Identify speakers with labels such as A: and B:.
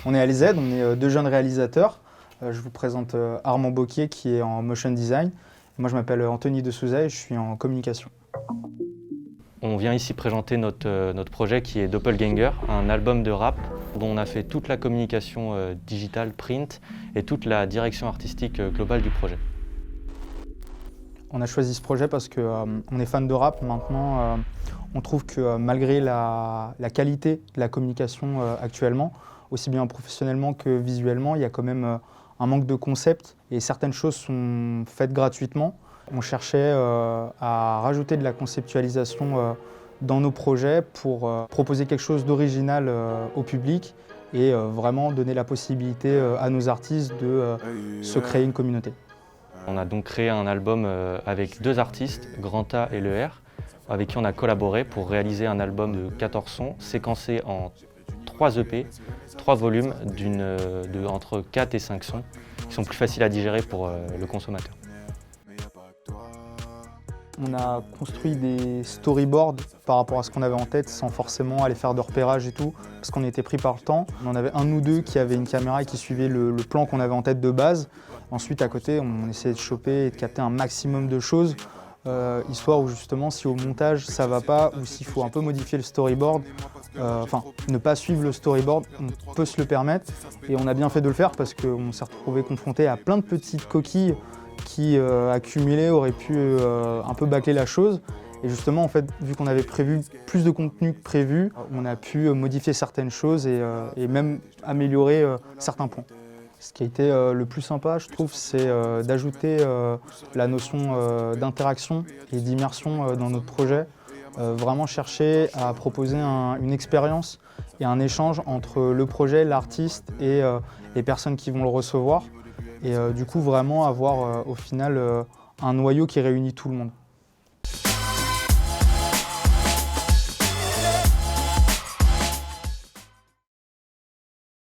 A: On est à l'EZ, on est deux jeunes réalisateurs. Je vous présente Armand Bocquier qui est en motion design. Moi je m'appelle Anthony de Souza et je suis en communication.
B: On vient ici présenter notre projet qui est Doppelganger, un album de rap dont on a fait toute la communication digitale, print et toute la direction artistique globale du projet.
A: On a choisi ce projet parce qu'on est fan de rap. Maintenant, on trouve que malgré la qualité de la communication actuellement, aussi bien professionnellement que visuellement, il y a quand même un manque de concept et certaines choses sont faites gratuitement. On cherchait à rajouter de la conceptualisation dans nos projets pour proposer quelque chose d'original au public et vraiment donner la possibilité à nos artistes de se créer une communauté.
B: On a donc créé un album avec deux artistes, Grand A et Le R, avec qui on a collaboré pour réaliser un album de 14 sons séquencés en 3 EP, 3 volumes entre 4 et 5 sons, qui sont plus faciles à digérer pour le consommateur.
A: On a construit des storyboards par rapport à ce qu'on avait en tête sans forcément aller faire de repérage et tout, parce qu'on était pris par le temps. On en avait un ou deux qui avaient une caméra et qui suivaient le plan qu'on avait en tête de base. Ensuite, à côté, on essayait de choper et de capter un maximum de choses, histoire où justement, si au montage ça va pas ou s'il faut un peu modifier le storyboard, ne pas suivre le storyboard, on peut se le permettre. Et on a bien fait de le faire parce qu'on s'est retrouvé confronté à plein de petites coquilles qui, accumulées, auraient pu un peu bâcler la chose. Et justement, en fait, vu qu'on avait prévu plus de contenu que prévu, on a pu modifier certaines choses et même améliorer certains points. Ce qui a été le plus sympa, je trouve, c'est d'ajouter la notion d'interaction et d'immersion dans notre projet. Vraiment chercher à proposer une expérience et un échange entre le projet, l'artiste et les personnes qui vont le recevoir. Et du coup, vraiment avoir au final un noyau qui réunit tout le monde.